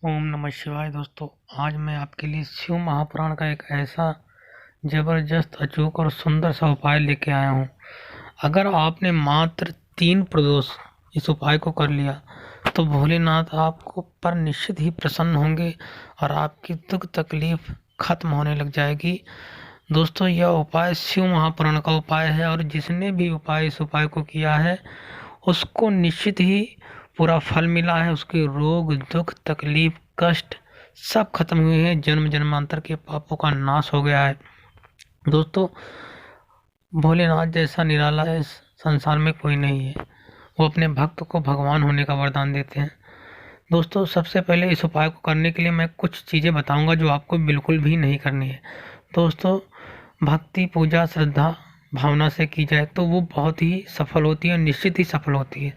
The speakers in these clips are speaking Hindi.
ओम नमः शिवाय। दोस्तों, आज मैं आपके लिए शिव महापुराण का एक ऐसा जबरदस्त, अचूक और सुंदर सा उपाय लेके आया हूँ। अगर आपने मात्र 3 प्रदोष इस उपाय को कर लिया तो भोलेनाथ आपको पर निश्चित ही प्रसन्न होंगे और आपकी दुख तकलीफ खत्म होने लग जाएगी। दोस्तों, यह उपाय शिव महापुराण का उपाय है और जिसने भी इस उपाय को किया है उसको निश्चित ही पूरा फल मिला है। उसके रोग दुख तकलीफ कष्ट सब खत्म हुए हैं। जन्म जन्मांतर के पापों का नाश हो गया है। दोस्तों, भोलेनाथ जैसा निराला इस संसार में कोई नहीं है। वो अपने भक्त को भगवान होने का वरदान देते हैं। दोस्तों, सबसे पहले इस उपाय को करने के लिए मैं कुछ चीज़ें बताऊंगा जो आपको बिल्कुल भी नहीं करनी है। दोस्तों, भक्ति पूजा श्रद्धा भावना से की जाए तो वो बहुत ही सफल होती है और निश्चित ही सफल होती है।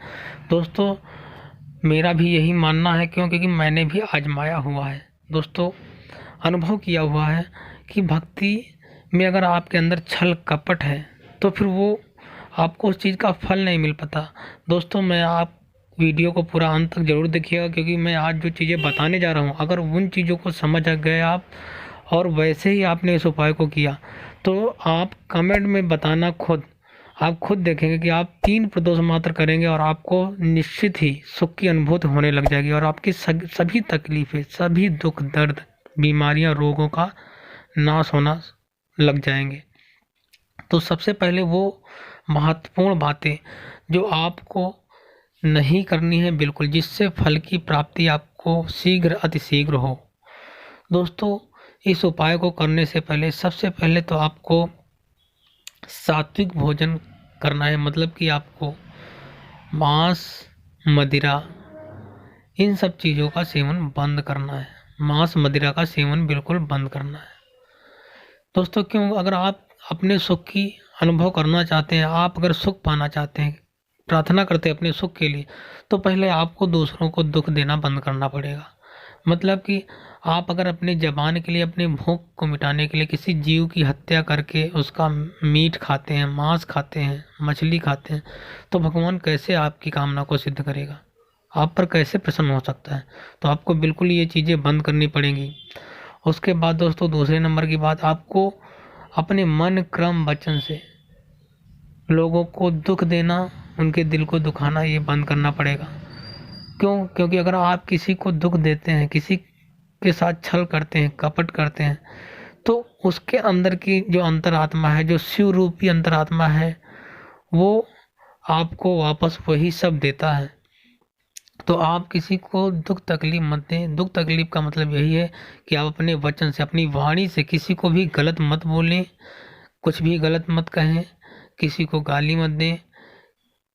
दोस्तों, मेरा भी यही मानना है, क्योंकि मैंने भी आजमाया हुआ है। दोस्तों, अनुभव किया हुआ है कि भक्ति में अगर आपके अंदर छल कपट है तो फिर वो आपको उस चीज़ का फल नहीं मिल पाता। दोस्तों, मैं आप वीडियो को पूरा अंत तक ज़रूर देखिएगा, क्योंकि मैं आज जो चीज़ें बताने जा रहा हूँ अगर उन चीज़ों को समझ गए आप और वैसे ही आपने इस उपाय को किया तो आप कमेंट में बताना खुद। आप खुद देखेंगे कि आप 3 प्रदोष मात्र करेंगे और आपको निश्चित ही सुख की अनुभूति होने लग जाएगी और आपकी सभी तकलीफ़ें सभी दुख दर्द बीमारियां रोगों का नाश होना लग जाएंगे। तो सबसे पहले वो महत्वपूर्ण बातें जो आपको नहीं करनी है बिल्कुल, जिससे फल की प्राप्ति आपको शीघ्र अतिशीघ्र हो। दोस्तों, इस उपाय को करने से पहले सबसे पहले तो आपको सात्विक भोजन करना है। मतलब कि आपको मांस मदिरा इन सब चीज़ों का सेवन बंद करना है। मांस मदिरा का सेवन बिल्कुल बंद करना है। दोस्तों, क्यों? अगर आप अपने सुख की अनुभव करना चाहते हैं, आप अगर सुख पाना चाहते हैं, प्रार्थना करते हैं अपने सुख के लिए, तो पहले आपको दूसरों को दुख देना बंद करना पड़ेगा। मतलब कि आप अगर अपने ज़बान के लिए, अपने भूख को मिटाने के लिए किसी जीव की हत्या करके उसका मीट खाते हैं, मांस खाते हैं, मछली खाते हैं, तो भगवान कैसे आपकी कामना को सिद्ध करेगा? आप पर कैसे प्रसन्न हो सकता है? तो आपको बिल्कुल ये चीज़ें बंद करनी पड़ेंगी। उसके बाद दोस्तों, दूसरे नंबर की बात, आपको अपने मन क्रम वचन से लोगों को दुख देना, उनके दिल को दुखाना, ये बंद करना पड़ेगा। क्यों? क्योंकि अगर आप किसी को दुख देते हैं, किसी के साथ छल करते हैं, कपट करते हैं, तो उसके अंदर की जो अंतरात्मा है, जो शिव रूपी अंतरात्मा है, वो आपको वापस वही सब देता है। तो आप किसी को दुख तकलीफ मत दें। दुख तकलीफ का मतलब यही है कि आप अपने वचन से, अपनी वाणी से किसी को भी गलत मत बोलें, कुछ भी गलत मत कहें, किसी को गाली मत दें,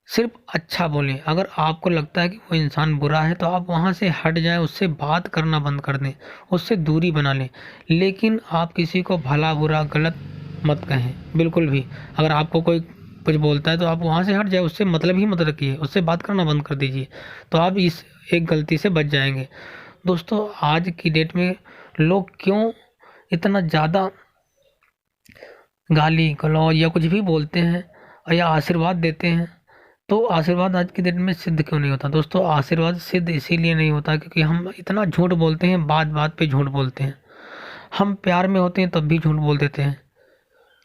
सिर्फ अच्छा बोलें। अगर आपको लगता है कि वो इंसान बुरा है तो आप वहाँ से हट जाएं, उससे बात करना बंद कर दें, उससे दूरी बना लें। लेकिन आप किसी को भला बुरा गलत मत कहें बिल्कुल भी। अगर आपको कोई कुछ बोलता है तो आप वहाँ से हट जाए, उससे मतलब ही मत रखिए, उससे बात करना बंद कर दीजिए। तो आप इस एक गलती से बच जाएंगे। दोस्तों, आज की डेट में लोग क्यों इतना ज़्यादा गाली गलौज या कुछ भी बोलते हैं या आशीर्वाद देते हैं, तो आशीर्वाद आज की डेट में सिद्ध क्यों नहीं होता? दोस्तों, आशीर्वाद सिद्ध इसीलिए नहीं होता क्योंकि हम इतना झूठ बोलते हैं, बात बात पे झूठ बोलते हैं। हम प्यार में होते हैं तब भी झूठ बोल देते हैं,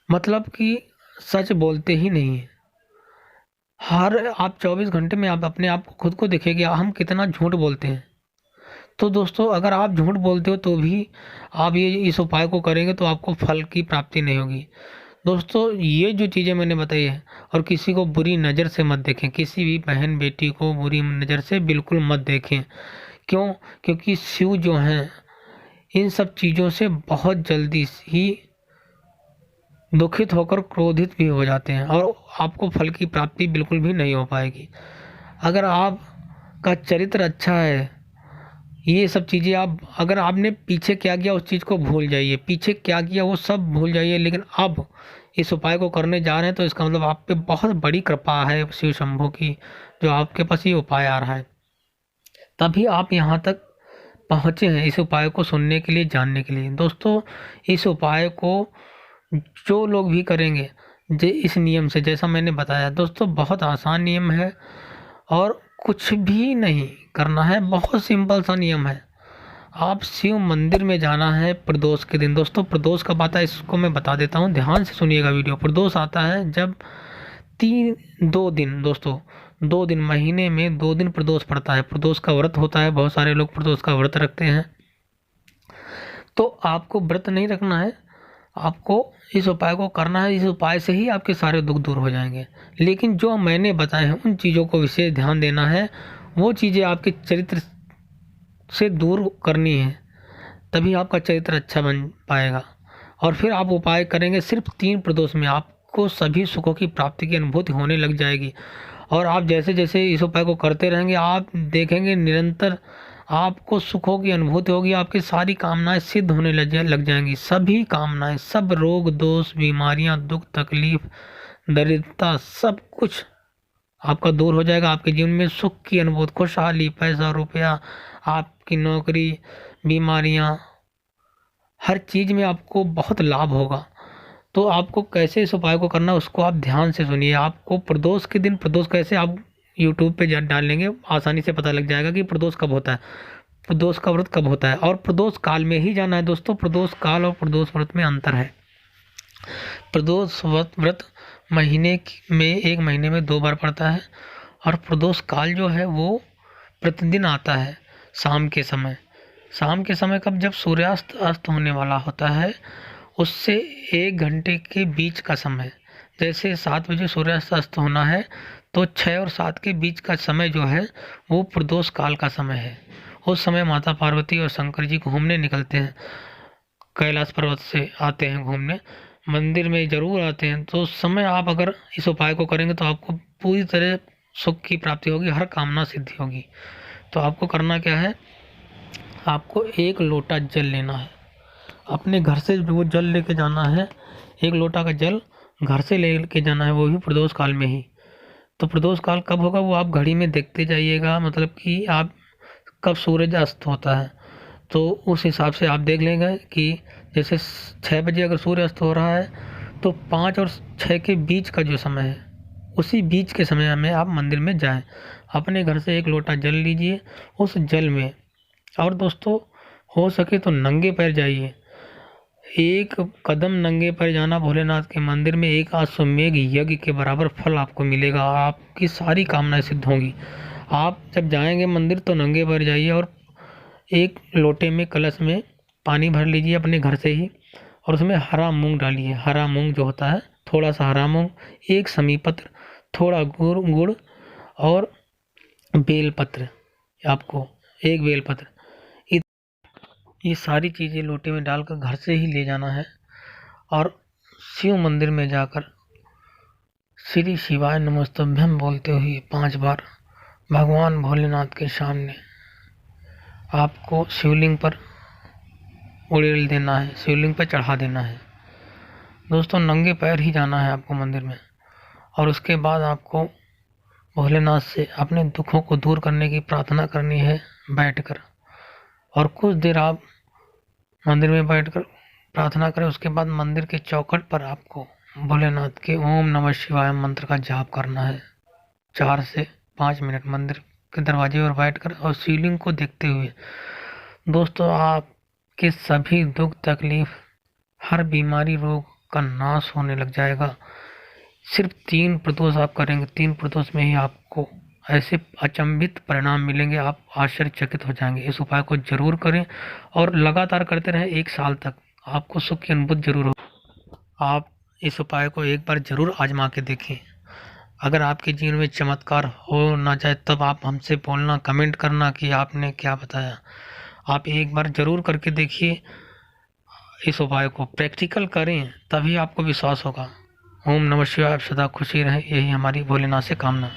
मतलब कि सच बोलते ही नहीं है। आप 24 घंटे में आप अपने आप को खुद को देखिए हम कितना झूठ बोलते हैं। तो दोस्तों, अगर आप झूठ बोलते हो तो भी आप ये इस उपाय को करेंगे तो आपको फल की प्राप्ति नहीं होगी। दोस्तों, ये जो चीज़ें मैंने बताई है, और किसी को बुरी नज़र से मत देखें, किसी भी बहन बेटी को बुरी नज़र से बिल्कुल मत देखें। क्यों? क्योंकि शिव जो हैं इन सब चीज़ों से बहुत जल्दी ही दुखित होकर क्रोधित भी हो जाते हैं और आपको फल की प्राप्ति बिल्कुल भी नहीं हो पाएगी। अगर आपका चरित्र अच्छा है, ये सब चीज़ें आप, अगर आपने पीछे क्या किया उस चीज़ को भूल जाइए, पीछे क्या किया वो सब भूल जाइए। लेकिन अब इस उपाय को करने जा रहे हैं तो इसका मतलब आप पे बहुत बड़ी कृपा है शिव शंभू की, जो आपके पास ये उपाय आ रहा है। तभी आप यहाँ तक पहुँचे हैं इस उपाय को सुनने के लिए, जानने के लिए। दोस्तों, इस उपाय को जो लोग भी करेंगे इस नियम से, जैसा मैंने बताया दोस्तों, बहुत आसान नियम है और कुछ भी नहीं करना है, बहुत सिंपल सा नियम है। आप शिव मंदिर में जाना है प्रदोष के दिन। दोस्तों प्रदोष कब आता है इसको मैं बता देता हूँ, ध्यान से सुनिएगा वीडियो। प्रदोष आता है जब 2 दिन दोस्तों, 2 दिन महीने में 2 दिन प्रदोष पड़ता है। प्रदोष का व्रत होता है, बहुत सारे लोग प्रदोष का व्रत रखते हैं। तो आपको व्रत नहीं रखना है, आपको इस उपाय को करना है। इस उपाय से ही आपके सारे दुख दूर हो जाएंगे। लेकिन जो मैंने बताए हैं उन चीज़ों को विशेष ध्यान देना है। वो चीज़ें आपके चरित्र से दूर करनी है, तभी आपका चरित्र अच्छा बन पाएगा। और फिर आप उपाय करेंगे सिर्फ 3 प्रदोष में, आपको सभी सुखों की प्राप्ति की अनुभूति होने लग जाएगी। और आप जैसे जैसे इस उपाय को करते रहेंगे, आप देखेंगे निरंतर आपको सुखों की अनुभूति होगी। आपकी सारी कामनाएं सिद्ध होने लग जाएंगी। सभी कामनाएं, सब रोग दोष, बीमारियां, दुख तकलीफ, दरिद्रता, सब कुछ आपका दूर हो जाएगा। आपके जीवन में सुख की अनुभूति, खुशहाली, पैसा रुपया, आपकी नौकरी, बीमारियां, हर चीज़ में आपको बहुत लाभ होगा। तो आपको कैसे इस उपाय को करना है उसको आप ध्यान से सुनिए। आपको प्रदोष के दिन, प्रदोष कैसे आप यूट्यूब पे डाल लेंगे, आसानी से पता लग जाएगा कि प्रदोष कब होता है, प्रदोष का व्रत कब होता है। और प्रदोष काल में ही जाना है दोस्तों। प्रदोष काल और प्रदोष व्रत में अंतर है। प्रदोष व्रत महीने में 1 महीने में 2 बार पड़ता है। और प्रदोष काल जो है वो प्रतिदिन आता है शाम के समय। शाम के समय कब, जब सूर्यास्त अस्त होने वाला होता है उससे 1 घंटे के बीच का समय। जैसे 7 बजे सूर्यास्त अस्त होना है तो 6 और 7 के बीच का समय जो है वो प्रदोष काल का समय है। उस समय माता पार्वती और शंकर जी घूमने निकलते हैं, कैलाश पर्वत से आते हैं घूमने, मंदिर में ज़रूर आते हैं। तो उस समय आप अगर इस उपाय को करेंगे तो आपको पूरी तरह सुख की प्राप्ति होगी, हर कामना सिद्धि होगी। तो आपको करना क्या है, आपको 1 लोटा जल लेना है, अपने घर से वो जल लेके जाना है। 1 लोटा का जल घर से लेके जाना है, वो भी प्रदोष काल में ही। तो प्रदोष काल कब होगा वो आप घड़ी में देखते जाइएगा, मतलब कि आप कब सूरज अस्त होता है तो उस हिसाब से आप देख लेंगे कि जैसे 6 बजे अगर सूर्य अस्त हो रहा है तो 5 और 6 के बीच का जो समय है उसी बीच के समय में आप मंदिर में जाएं। अपने घर से 1 लोटा जल लीजिए, उस जल में, और दोस्तों हो सके तो नंगे पैर जाइए। 1 कदम नंगे पैर जाना भोलेनाथ के मंदिर में 1 अश्वमेघ यज्ञ के बराबर फल आपको मिलेगा। आपकी सारी कामनाएं सिद्ध होंगी। आप जब जाएंगे मंदिर तो नंगे पैर जाइए और 1 लोटे में, कलश में पानी भर लीजिए अपने घर से ही, और उसमें हरा मूंग डालिए। हरा मूंग जो होता है, थोड़ा सा हरा मूंग, 1 समीपत्र, थोड़ा गुड़ और बेलपत्र, आपको 1 बेलपत्र, ये सारी चीज़ें लोटे में डालकर घर से ही ले जाना है। और शिव मंदिर में जाकर श्री शिवाय नमस्तुभ्यम बोलते हुए 5 बार भगवान भोलेनाथ के सामने आपको शिवलिंग पर उड़ेल देना है, शिवलिंग पर चढ़ा देना है। दोस्तों नंगे पैर ही जाना है आपको मंदिर में। और उसके बाद आपको भोलेनाथ से अपने दुखों को दूर करने की प्रार्थना करनी है बैठकर। और कुछ देर आप मंदिर में बैठकर प्रार्थना करें। उसके बाद मंदिर के चौखट पर आपको भोलेनाथ के ओम नमः शिवाय मंत्र का जाप करना है 4 से 5 मिनट मंदिर के दरवाजे पर बैठकर और शिवलिंग को देखते हुए। दोस्तों आपके सभी दुख तकलीफ, हर बीमारी, रोग का नाश होने लग जाएगा। सिर्फ 3 प्रदोष आप करेंगे, 3 प्रदोष में ही आपको ऐसे अचंभित परिणाम मिलेंगे, आप आश्चर्यचकित हो जाएंगे। इस उपाय को जरूर करें और लगातार करते रहें 1 साल तक, आपको सुख की अनुभूति जरूर हो। आप इस उपाय को एक बार जरूर आजमा के देखें। अगर आपके जीवन में चमत्कार हो ना जाए तब आप हमसे बोलना, कमेंट करना कि आपने क्या बताया। आप एक बार जरूर करके देखिए, इस उपाय को प्रैक्टिकल करें तभी आपको विश्वास होगा। ओम नमः शिवाय। आप सदा खुशी रहें, यही हमारी भोलेनाथ से कामना।